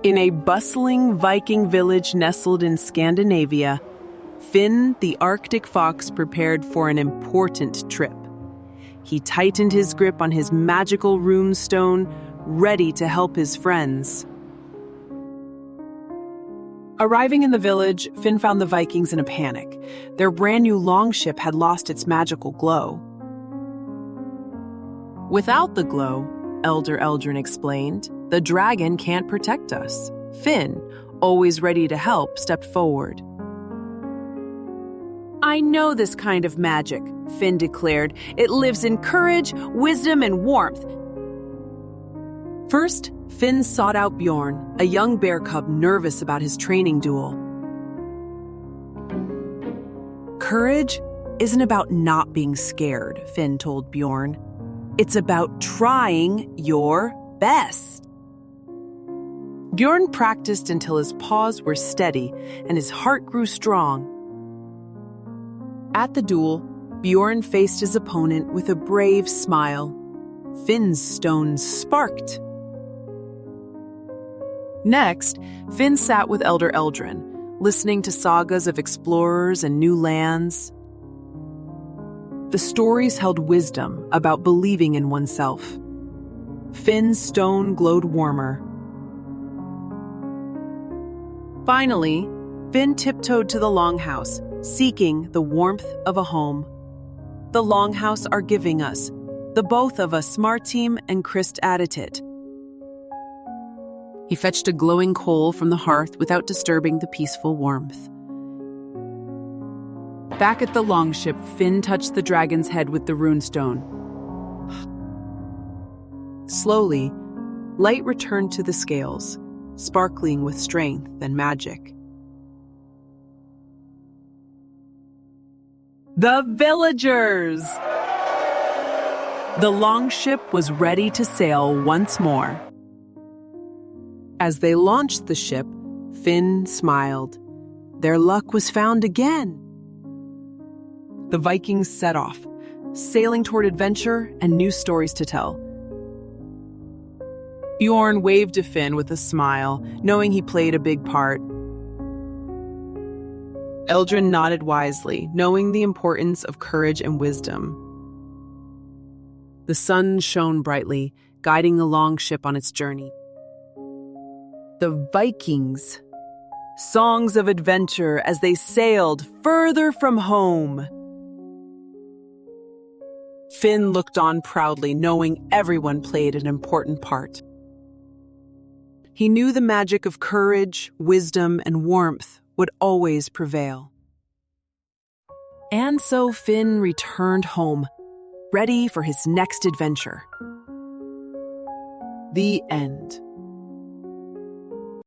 In a bustling Viking village nestled in Scandinavia, Finn, the Arctic fox, prepared for an important trip. He tightened his grip on his magical runestone, ready to help his friends. Arriving in the village, Finn found the Vikings in a panic. Their brand new longship had lost its magical glow. Without the glow, Elder Eldrin explained, the dragon can't protect us. Finn, always ready to help, stepped forward. I know this kind of magic, Finn declared. It lives in courage, wisdom, and warmth. First, Finn sought out Bjorn, a young bear cub nervous about his training duel. Courage isn't about not being scared, Finn told Bjorn. It's about trying your best. Bjorn practiced until his paws were steady and his heart grew strong. At the duel, Bjorn faced his opponent with a brave smile. Finn's stone sparked. Next, Finn sat with Elder Eldrin, listening to sagas of explorers and new lands. The stories held wisdom about believing in oneself. Finn's stone glowed warmer. Finally, Finn tiptoed to the longhouse, seeking the warmth of a home. The longhouse are giving us, the both of us, Martim and Christ Aditit. He fetched a glowing coal from the hearth without disturbing the peaceful warmth. Back at the longship, Finn touched the dragon's head with the runestone. Slowly, light returned to the scales, sparkling with strength and magic. The villagers! The longship was ready to sail once more. As they launched the ship, Finn smiled. Their luck was found again. The Vikings set off, sailing toward adventure and new stories to tell. Bjorn waved to Finn with a smile, knowing he played a big part. Eldrin nodded wisely, knowing the importance of courage and wisdom. The sun shone brightly, guiding the longship on its journey. The Vikings, songs of adventure as they sailed further from home. Finn looked on proudly, knowing everyone played an important part. He knew the magic of courage, wisdom, and warmth would always prevail. And so Finn returned home, ready for his next adventure. The end.